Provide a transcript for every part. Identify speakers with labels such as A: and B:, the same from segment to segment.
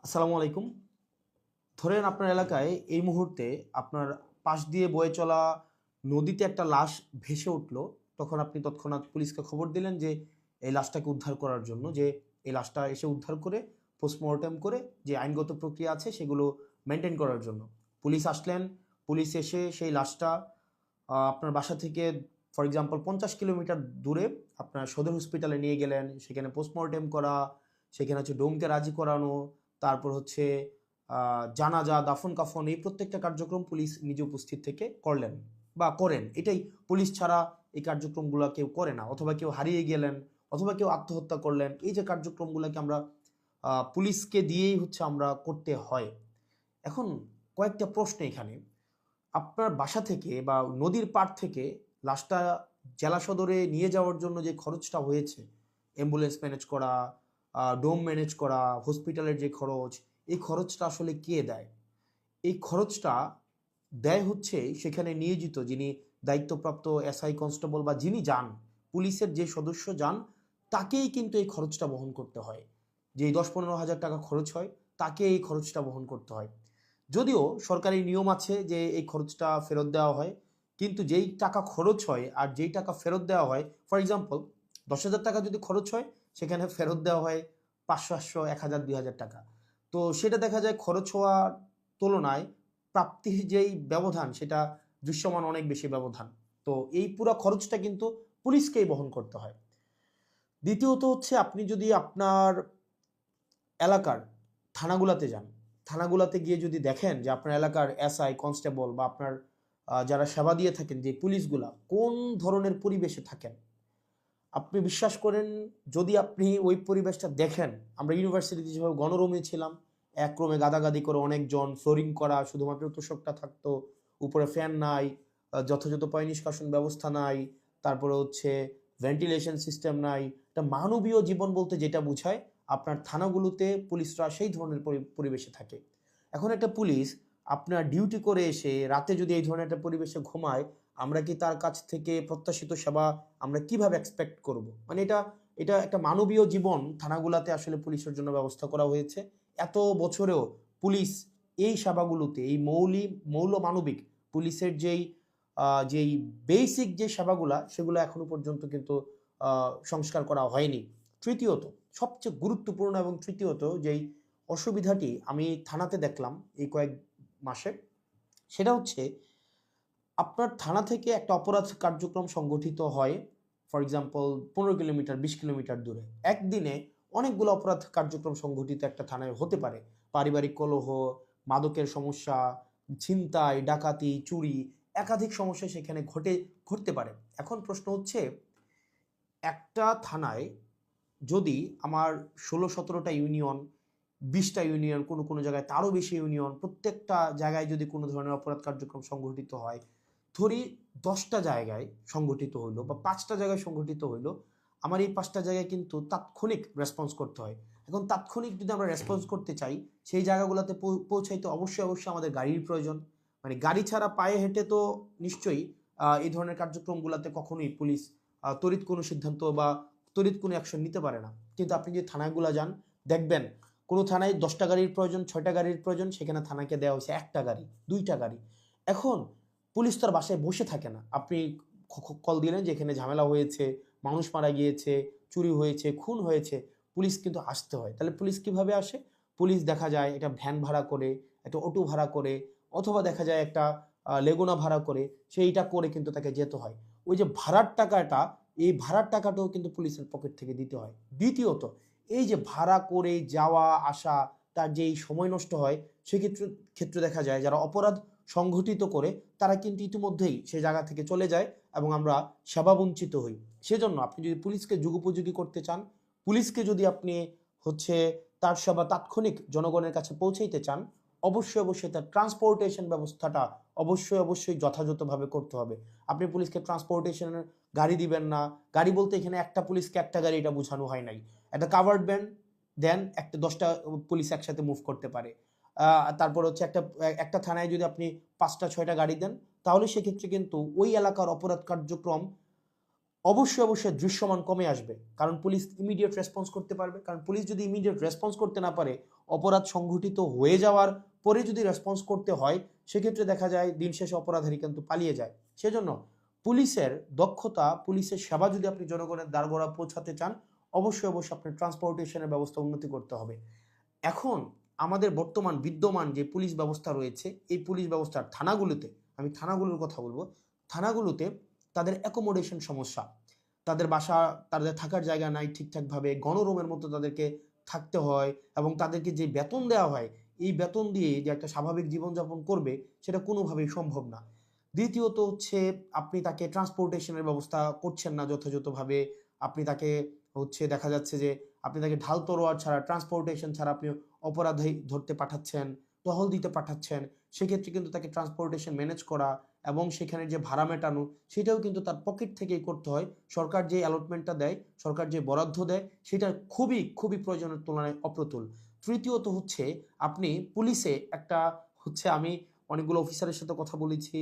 A: আসসালামু আলাইকুম। ধরেন আপনার এলাকায় এই মুহূর্তে আপনার পাশ দিয়ে বয়ে চলা নদীতে একটা লাশ ভেসে উঠলো। তখন আপনি তৎক্ষণাৎ পুলিশকে খবর দিলেন যে এই লাশটাকে উদ্ধার করার জন্য, যে এই লাশটা এসে উদ্ধার করে পোস্টমর্টেম করে যে আইনগত প্রক্রিয়া আছে সেগুলো মেইনটেইন করার জন্য। পুলিশ আসলেন, পুলিশ এসে সেই লাশটা আপনার বাসা থেকে ফর এক্সাম্পল ৫০ কিলোমিটার দূরে আপনার সদর হসপিটালে নিয়ে গেলেন। সেখানে পোস্টমর্টেম করা, সেখানে হচ্ছে ডোমকে রাজি করানো, তারপর হচ্ছে জানাজা, দাফন-কাফন এই প্রত্যেকটা কার্যক্রম পুলিশ নিজে উপস্থিত থেকে করলেন বা করেন। এটাই, পুলিশ ছাড়া এই কার্যক্রমগুলা কেউ করে না। অথবা কেউ হারিয়ে গেলেন, অথবা কেউ আত্মহত্যা করলেন। এই যে কার্যক্রমগুলাকে আমরা পুলিশকে দিয়েই হচ্ছে আমরা করতে হয়। এখন কয়েকটা প্রশ্ন এখানে। আপনার বাসা থেকে বা নদীর পাড় থেকে লাশটা জেলা সদরে নিয়ে যাওয়ার জন্য যে খরচটা হয়েছে, অ্যাম্বুলেন্স ম্যানেজ করা, ডোম ম্যানেজ করা, হসপিটালের যে খরচ, এই খরচটা আসলে কে দেয়? এই খরচটা দেয় হচ্ছে সেখানে নিয়োজিত যিনি দায়িত্বপ্রাপ্ত এসআই, কনস্টেবল বা যিনি যান, পুলিশের যে সদস্য যান, তাকেই কিন্তু এই খরচটা বহন করতে হয়। যেই ১০-১৫ হাজার টাকা খরচ হয়, তাকে এই খরচটা বহন করতে হয়। যদিও সরকারি নিয়ম আছে যে এই খরচটা ফেরত দেওয়া হয়, কিন্তু যেই টাকা খরচ হয় আর যেই টাকা ফেরত দেওয়া হয়, ফর এক্সাম্পল ১০,০০০ টাকা যদি খরচ হয়, সেখানে ফেরত দেওয়া হয় ৫০০, ৮০০, ১,০০০, ২,০০০ টাকা। তো সেটা দেখা যায় খরচ হওয়ার তুলনায় প্রাপ্তির যেই ব্যবধান, সেটা দৃশ্যমান অনেক বেশি ব্যবধান। তো এই পুরা খরচটা কিন্তু পুলিশকেই বহন করতে হয়। দ্বিতীয়ত হচ্ছে, আপনি যদি আপনার এলাকার থানাগুলাতে যান, থানাগুলাতে গিয়ে যদি দেখেন যে আপনার এলাকার এসআই, কনস্টেবল বা আপনার যারা সেবা দিয়ে থাকেন যে পুলিশগুলা কোন ধরনের পরিবেশে থাকেন, আপনি বিশ্বাস করেন, যদি আপনি ওই পরিবেশটা দেখেন, আমরা ইউনিভার্সিটিতে যেভাবে গণরুমে ছিলাম, এক রুমে গাদাগাদি করে অনেকজন, ফ্লোরিং করা, শুধুমাত্র তোষকটা থাকতো, উপরে ফ্যান নাই, যথাযথ পয় নিষ্কাশন ব্যবস্থা নাই, তারপরে হচ্ছে ভেন্টিলেশন সিস্টেম নাই। একটা মানবীয় জীবন বলতে যেটা বোঝায়, আপনার থানাগুলোতে পুলিশরা সেই ধরনের পরিবেশে থাকে। এখন একটা পুলিশ আপনার ডিউটি করে এসে রাতে যদি এই ধরনের একটা পরিবেশে ঘুমায়, আমরা কি তার কাছ থেকে প্রত্যাশিত সেবা আমরা কিভাবে এক্সপেক্ট করব? মানে এটা এটা একটা মানবীয় জীবন থানাগুলাতে আসলে পুলিশের জন্য ব্যবস্থা করা হয়েছে। এত বছরেও পুলিশ এই সেবাগুলোতে, এই মৌল মানবিক পুলিশের যেই বেসিক যে সেবাগুলা, সেগুলো এখনো পর্যন্ত কিন্তু সংস্কার করা হয়নি। তৃতীয়ত, সবচেয়ে গুরুত্বপূর্ণ এবং তৃতীয়ত যেই অসুবিধাটি আমি থানাতে দেখলাম এই কয়েক মাসে, সেটা হচ্ছে আপনার থানা থেকে একটা অপরাধ কার্যক্রম সংগঠিত হয়, ফর এক্সাম্পল ১৫ কিলোমিটার, ২০ কিলোমিটার দূরে। একদিনে অনেকগুলো অপরাধ কার্যক্রম সংগঠিত একটা থানায় হতে পারে। পারিবারিক কলহ, মাদকের সমস্যা, ছিনতাই, ডাকাতি, চুরি, একাধিক সমস্যা সেখানে ঘটতে পারে। এখন প্রশ্ন হচ্ছে, একটা থানায় যদি আমার ১৬-১৭টা ইউনিয়ন, ২০টা ইউনিয়ন, কোনো জায়গায় তারও বেশি ইউনিয়ন, প্রত্যেকটা জায়গায় যদি কোনো ধরনের অপরাধ কার্যক্রম সংঘটিত হয়, ধরি ১০টা জায়গায় সংঘটিত হইলো বা ৫টা জায়গায় সংঘটিত হইলো, আমার এই ৫টা জায়গায় কিন্তু তাৎক্ষণিক রেসপন্স করতে হয়। এখন তাৎক্ষণিক যদি আমরা রেসপন্স করতে চাই, সেই জায়গাগুলোতে পৌঁছাইতে অবশ্যই আমাদের গাড়ির প্রয়োজন। মানে গাড়ি ছাড়া পায়ে হেঁটে তো নিশ্চয়ই এই ধরনের কার্যক্রমগুলোতে কখনোই পুলিশ তড়িৎ কোনো সিদ্ধান্ত বা তড়িৎ কোনো অ্যাকশন নিতে পারে না। কিন্তু আপনি যদি থানাগুলো যান, দেখবেন কোনো থানায় ১০টা গাড়ির প্রয়োজন, ৬টা গাড়ির প্রয়োজন, সেখানে থানাকে দেওয়া হয়েছে ১টা গাড়ি, ২টা গাড়ি। এখন পুলিশ তো আর বাসায় বসে থাকে না। আপনি কল দিলেন যে এখানে ঝামেলা হয়েছে, মানুষ মারা গিয়েছে, চুরি হয়েছে, খুন হয়েছে, পুলিশ কিন্তু আসতে হয়। তাহলে পুলিশ কিভাবে আসে? পুলিশ দেখা যায় একটা ভ্যান ভাড়া করে, একটা অটো ভাড়া করে, অথবা দেখা যায় একটা লেগুনা ভাড়া করে, সেইটা করে কিন্তু তাকে যেতে হয়। ওই যে ভাড়ার টাকাটা, এই ভাড়ার টাকাটাও কিন্তু পুলিশের পকেট থেকে দিতে হয়। দ্বিতীয়ত, এই যে ভাড়া করে যাওয়া আসা, তার যেই সময় নষ্ট হয়, ক্ষেত্রে দেখা যায় যারা অপরাধ সংঘটিত করে, তারা কিন্তু ইতিমধ্যেই সে জায়গা থেকে চলে যায় এবং আমরা সেবা বঞ্চিত হই। সেজন্য আপনি যদি পুলিশকে যুগোপযোগী করতে চান, পুলিশকে যদি আপনি হচ্ছে তার সেবা তাৎক্ষণিক জনগণের কাছে পৌঁছাইতে চান, অবশ্যই তার ট্রান্সপোর্টেশন ব্যবস্থাটা অবশ্যই যথাযথভাবে করতে হবে। আপনি পুলিশকে ট্রান্সপোর্টেশনের গাড়ি দিবেন না। গাড়ি বলতে এখানে একটা পুলিশকে একটা গাড়ি, এটা বোঝানো হয় নাই। একটা কাভার্ড ভ্যান দেন, একটা ১০টা পুলিশ একসাথে মুভ করতে পারে। তারপর হচ্ছে একটা থানায় যদি আপনি ৫টা ৬টা গাড়ি দেন, তাহলে সেক্ষেত্রে কিন্তু ওই এলাকার অপরাধ কার্যক্রম অবশ্যই অবশ্যই দৃশ্যমান কমে আসবে, কারণ পুলিশ ইমিডিয়েট রেসপন্স করতে পারবে। কারণ পুলিশ যদি ইমিডিয়েট রেসপন্স করতে না পারে, অপরাধ সংঘটিত হয়ে যাওয়ার পরে যদি রেসপন্স করতে হয়, সেক্ষেত্রে দেখা যায় দিন শেষে অপরাধী কিন্তু পালিয়ে যায়। সেজন্য পুলিশের দক্ষতা, পুলিশের সেবা যদি আপনি জনগণের দ্বারগোড়া পৌঁছাতে চান, অবশ্যই অবশ্যই আপনার ট্রান্সপোর্টেশনের ব্যবস্থা উন্নতি করতে হবে। এখন আমাদের বর্তমান বিদ্যমান যে পুলিশ ব্যবস্থা রয়েছে, এই পুলিশ ব্যবস্থার থানাগুলোতে, আমি থানাগুলোর কথা বলবো, থানাগুলোতে তাদের অ্যাকোমোডেশন সমস্যা, তাদের বাসা, তাদের থাকার জায়গা নাই ঠিকঠাকভাবে, গণরুমের মতো তাদেরকে থাকতে হয়, এবং তাদেরকে যে বেতন দেওয়া হয়, এই বেতন দিয়ে যে একটা স্বাভাবিক জীবনযাপন করবে, সেটা কোনোভাবেই সম্ভব না। দ্বিতীয়ত হচ্ছে, আপনি তাকে ট্রান্সপোর্টেশনের ব্যবস্থা করছেন না যথাযথভাবে। আপনি তাকে হচ্ছে দেখা যাচ্ছে যে আপনি তাকে ঢাল তরোয়ার ছাড়া, ট্রান্সপোর্টেশন ছাড়া আপনি অপরাধী ধরতে পাঠাচ্ছেন, টহল দিতে পাঠাচ্ছেন। সেক্ষেত্রে কিন্তু তাকে ট্রান্সপোর্টেশন ম্যানেজ করা এবং সেখানে যে ভাড়া মেটানো, সেটাও কিন্তু তার পকেট থেকেই করতে হয়। সরকার যে অ্যালটমেন্টটা দেয়, সরকার যে বরাদ্দ দেয়, সেটা খুবই খুবই প্রয়োজনের তুলনায় অপ্রতুল। তৃতীয়ত হচ্ছে, আপনি পুলিশে একটা হচ্ছে, আমি অনেকগুলো অফিসারের সাথে কথা বলেছি,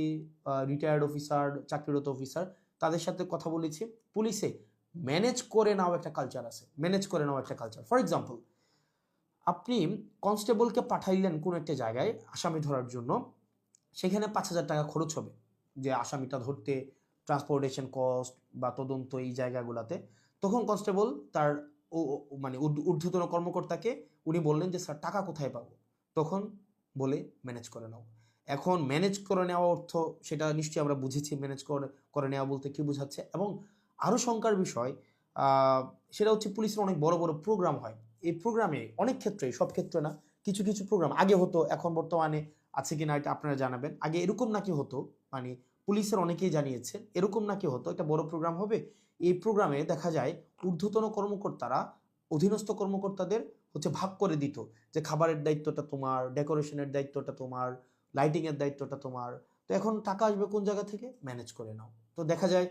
A: রিটায়ার্ড অফিসার, চাকরিরত অফিসার, তাদের সাথে কথা বলেছি। পুলিশে ম্যানেজ করে নাও একটা কালচার আছে, ম্যানেজ করে নাও একটা কালচার। ফর এক্সাম্পল, আপনি কনস্টেবলকে পাঠাইলেন কোনো একটা জায়গায় আসামি ধরার জন্য, সেখানে ৫,০০০ টাকা খরচ হবে যে আসামিটা ধরতে, ট্রান্সপোর্টেশন কস্ট বা তদন্ত এই জায়গাগুলোতে। তখন কনস্টেবল তার মানে ঊর্ধ্বতন কর্মকর্তাকে উনি বললেন যে স্যার টাকা কোথায় পাবো? তখন বলে ম্যানেজ করে নাও। এখন ম্যানেজ করে নেওয়া অর্থ, সেটা নিশ্চয়ই আমরা বুঝেছি ম্যানেজ করে নেওয়া বলতে কি বোঝাচ্ছে। এবং আরও শঙ্কার বিষয়, সেটা হচ্ছে পুলিশের অনেক বড় বড় প্রোগ্রাম হয়। এই প্রোগ্রামে অনেক ক্ষেত্রেই, সব ক্ষেত্রে না, কিছু কিছু প্রোগ্রাম আগে হতো, এখন বর্তমানে আছে কিনা এটা আপনারা জানাবেন। আগে এরকম নাকি হতো, মানে পুলিশের অনেকেই জানিয়েছে এরকম নাকি হতো, একটা বড় প্রোগ্রাম হবে, এই প্রোগ্রামে দেখা যায় ঊর্ধ্বতন কর্মকর্তারা অধীনস্থ কর্মকর্তাদের হচ্ছে ভাগ করে দিত, যে খাবারের দায়িত্বটা তোমার, ডেকোরেশনের দায়িত্বটা তোমার, লাইটিং এর দায়িত্বটা তোমার। তো এখন টাকা আসবে কোন জায়গা থেকে? ম্যানেজ করে নাও। তো দেখা যায়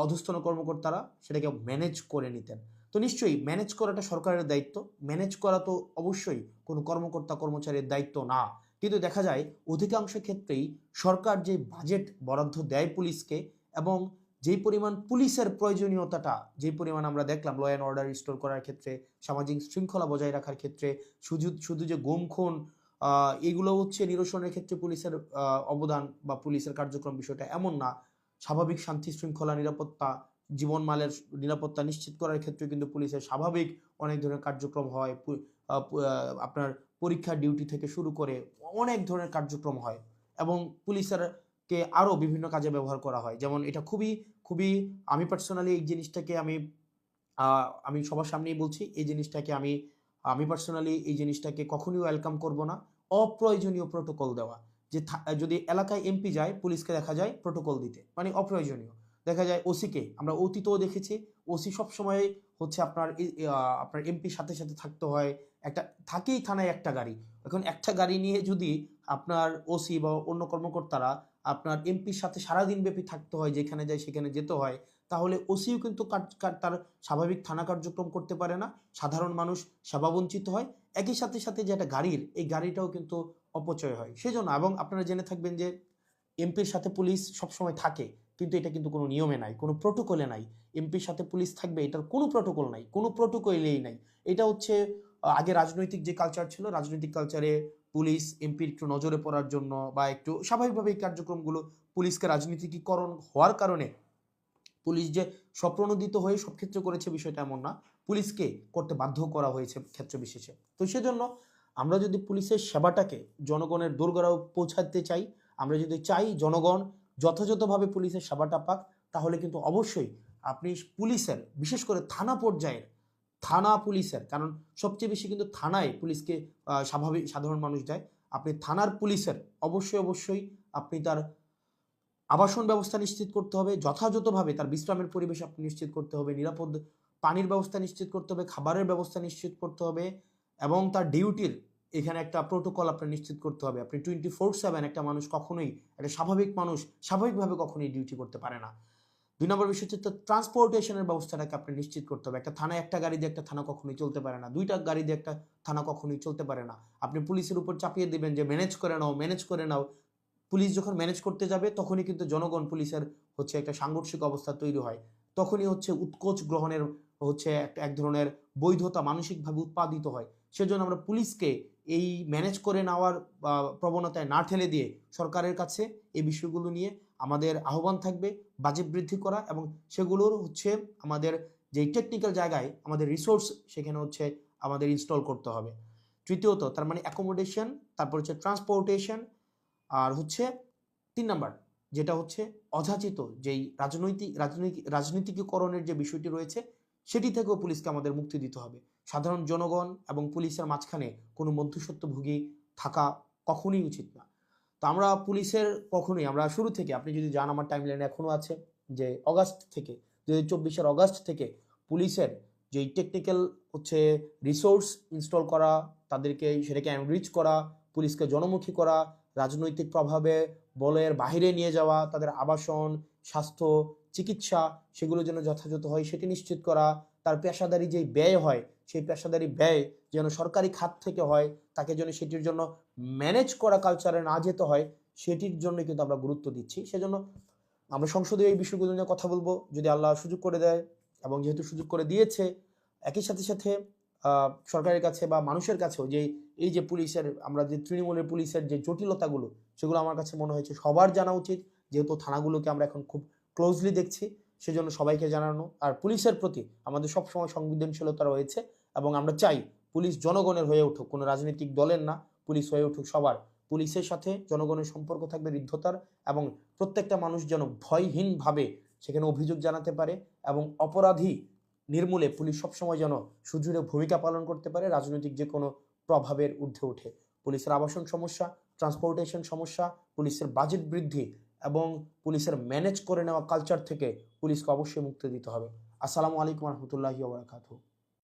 A: অধস্তন কর্মকর্তারা সেটাকে ম্যানেজ করে নিতেন। তো নিশ্চয়ই ম্যানেজ করাটা সরকারের দায়িত্ব, ম্যানেজ করা তো অবশ্যই কোনো কর্মকর্তা কর্মচারীর দায়িত্ব না। কিন্তু দেখা যায় অধিকাংশ ক্ষেত্রেই সরকার যে বাজেট বরাদ্দ দেয় পুলিশকে, এবং যেই পরিমাণ পুলিশের প্রয়োজনীয়তাটা, যেই পরিমাণ আমরা দেখলাম ল অ্যান্ড অর্ডার রিস্টোর করার ক্ষেত্রে, সামাজিক শৃঙ্খলা বজায় রাখার ক্ষেত্রে, শুধু শুধু যে গুম খুন, এগুলো হচ্ছে নিরসনের ক্ষেত্রে পুলিশের অবদান বা পুলিশের কার্যক্রম, বিষয়টা এমন না। স্বাভাবিক শান্তি শৃঙ্খলা, নিরাপত্তা, জীবনমালের নিরাপত্তা নিশ্চিত করার ক্ষেত্রে কিন্তু পুলিশের স্বাভাবিক অনেক ধরনের কার্যক্রম হয়। আপনার পরীক্ষার ডিউটি থেকে শুরু করে অনেক ধরনের কার্যক্রম হয়, এবং পুলিশের কে আরও বিভিন্ন কাজে ব্যবহার করা হয়। যেমন এটা খুবই খুবই, আমি পার্সোনালি এই জিনিসটাকে আমি সবার সামনেই বলছি, এই জিনিসটাকে আমি আমি পার্সোনালি এই জিনিসটাকে কখনোই ওয়েলকাম করব না। অপ্রয়োজনীয় প্রোটোকল দেওয়া, যে যদি এলাকায় এমপি যায়, পুলিশকে দেখা যায় প্রোটোকল দিতে, মানে অপ্রয়োজনীয়। দেখা যায় ওসিকে আমরা অতীতেও দেখেছি, ওসি সবসময় হচ্ছে আপনার এমপির সাথে সাথে থাকতে হয়। একটা থাকেই থানায় একটা গাড়ি। এখন একটা গাড়ি নিয়ে যদি আপনার ওসি বা অন্য কর্মকর্তারা আপনার এমপির সাথে সারাদিন ব্যাপী থাকতে হয়, যেখানে যায় সেখানে যেতে হয়, তাহলে ওসিও কিন্তু তার স্বাভাবিক থানা কার্যক্রম করতে পারে না, সাধারণ মানুষ সেবা বঞ্চিত হয়। একই সাথে সাথে যে একটা গাড়ির, এই গাড়িটাও কিন্তু অপচয় হয়। সেজন্য, এবং আপনারা জেনে থাকবেন যে এমপির সাথে পুলিশ সবসময় থাকে, কিন্তু এটা কিন্তু কোনো নিয়মে নাই, কোনো প্রোটোকলে নাই। এমপির সাথে পুলিশ থাকবে, এটার কোনো প্রোটোকল নাই, কোনো প্রোটোকলেই নাই। এটা হচ্ছে আগে রাজনৈতিক যে কালচার ছিল, রাজনৈতিক কালচারে পুলিশ এমপির একটু নজরে পড়ার জন্য, বা একটু স্বাভাবিকভাবে এই কার্যক্রমগুলো, পুলিশকে রাজনীতিকীকরণ হওয়ার কারণে পুলিশ যে স্বপ্রণোদিত হয়ে সব ক্ষেত্রে করেছে, বিষয়টা এমন না, পুলিশকে করতে বাধ্য করা হয়েছে ক্ষেত্র বিশেষে। তো সেজন্য আমরা যদি পুলিশের সেবাটাকে জনগণের দোরগোড়ায় পৌঁছাতে চাই, আমরা যদি চাই জনগণ যথাযথভাবে পুলিশের সেবাটা পাক, তাহলে কিন্তু অবশ্যই আপনি পুলিশের, বিশেষ করে থানা পর্যায়ের, থানা পুলিশের, কারণ সবচেয়ে বেশি কিন্তু থানায় পুলিশকে স্বাভাবিক সাধারণ মানুষ দেয়। আপনি থানার পুলিশের অবশ্যই অবশ্যই আপনি তার আবাসন ব্যবস্থা নিশ্চিত করতে হবে, যথাযথভাবে তার বিশ্রামের পরিবেশ আপনি নিশ্চিত করতে হবে, নিরাপদ পানির ব্যবস্থা নিশ্চিত করতে হবে, খাবারের ব্যবস্থা নিশ্চিত করতে হবে, এবং তার ডিউটির এখানে একটা প্রোটোকল আপনার নিশ্চিত করতে হবে। আপনি 24/7 একটা মানুষ কখনোই, একটা স্বাভাবিক মানুষ স্বাভাবিকভাবে কখনোই ডিউটি করতে পারে না। ২ নম্বর বিষয় হচ্ছে ট্রান্সপোর্টেশনের ব্যবস্থাটাকে আপনি নিশ্চিত করতে হবে। একটা থানায় একটা গাড়ি দিয়ে একটা থানা কখনোই চলতে পারে না, ২টা গাড়ি দিয়ে একটা থানা কখনোই চলতে পারে না। আপনি পুলিশের উপর চাপিয়ে দিবেন যে ম্যানেজ করে নাও, ম্যানেজ করে নাও। পুলিশ যখন ম্যানেজ করতে যাবে, তখনই কিন্তু জনগণ পুলিশের হচ্ছে একটা সাংঘর্ষিক অবস্থা তৈরি হয়। তখনই হচ্ছে উৎকোচ গ্রহণের হচ্ছে এক ধরনের বৈধতা মানসিকভাবে উৎপাদিত হয়। সেজন্য আমরা পুলিশকে এই ম্যানেজ করে নেওয়ার প্রবণতায় না ঠেলে দিয়ে সরকারের কাছে এই বিষয়গুলো নিয়ে আমাদের আহ্বান থাকবে বাজেট বৃদ্ধি করা, এবং সেগুলোর হচ্ছে আমাদের যেই টেকনিক্যাল জায়গায় আমাদের রিসোর্স সেখানে হচ্ছে আমাদের ইনস্টল করতে হবে। তৃতীয়ত তার মানে অ্যাকোমোডেশন, তারপর হচ্ছে ট্রান্সপোর্টেশন, আর হচ্ছে ৩ নাম্বার যেটা হচ্ছে অযাচিত যেই রাজনীতিকীকরণের যে বিষয়টি রয়েছে সেটি থেকেও পুলিশকে আমাদের মুক্তি দিতে হবে। সাধারণ জনগণ এবং পুলিশের মাঝখানে কোনো মধ্যস্বত্বভোগী থাকা কখনোই উচিত না। তো আমরা পুলিশের কখনোই, আমরা শুরু থেকে আপনি যদি যান আমার টাইমলাইনে এখনও আছে যে অগাস্ট থেকে 2024-এর অগাস্ট থেকে পুলিশের যেই টেকনিক্যাল হচ্ছে রিসোর্স ইনস্টল করা, তাদেরকে সেটাকে এনরিচ করা, পুলিশকে জনমুখী করা, রাজনৈতিক প্রভাবে বলের বাহিরে নিয়ে যাওয়া, তাদের আবাসন, স্বাস্থ্য, চিকিৎসা সেগুলো যেন যথাযথ হয় সেটি নিশ্চিত করা, তার পেশাদারি যেই ব্যয় হয় সেই পেশাদারি ব্যয় যেন সরকারি খাত থেকে হয়, তাকে যেন সেটির জন্য ম্যানেজ করা কালচারে না যেতে হয়, সেটির জন্য কিন্তু আমরা গুরুত্ব দিচ্ছি। সেজন্য আমরা সংসদে এই বিষয়গুলো নিয়ে কথা বলবো যদি আল্লাহ সুযোগ করে দেয়, এবং যেহেতু সুযোগ করে দিয়েছে একই সাথে সাথে সরকারের কাছে বা মানুষের কাছেও যে এই যে পুলিশের, আমরা যে তৃণমূলের পুলিশের যে জটিলতাগুলো সেগুলো আমার কাছে মনে হয়েছে সবার জানা উচিত, যেহেতু থানাগুলোকে আমরা এখন খুব ক্লোজলি দেখছি, সেজন্য সবাইকে জানানো। আর পুলিশের প্রতি আমাদের সবসময় সংবেদনশীলতা রয়েছে, এবং আমরা চাই পুলিশ জনগণের হয়ে উঠুক, কোনো রাজনৈতিক দলের না, পুলিশ হয়ে উঠুক সবার। পুলিশের সাথে জনগণের সম্পর্ক থাকবে হৃদ্যতার, এবং প্রত্যেকটা মানুষ যেন ভয়হীনভাবে সেখানে অভিযোগ জানাতে পারে, এবং অপরাধী নির্মূলে পুলিশ সবসময় যেন সুদৃঢ় ভূমিকা পালন করতে পারে রাজনৈতিক যে কোনো প্রভাবের ঊর্ধ্বে উঠে। পুলিশের আবাসন সমস্যা, ট্রান্সপোর্টেশন সমস্যা, পুলিশের বাজেট বৃদ্ধি এবং পুলিশের ম্যানেজ করে নেওয়া কালচার থেকে পুলিশকে অবশ্যই মুক্তি দিতে হবে। আসসালামু আলাইকুম রহমতুল্লাহি ওয়া বারাকাতুহু।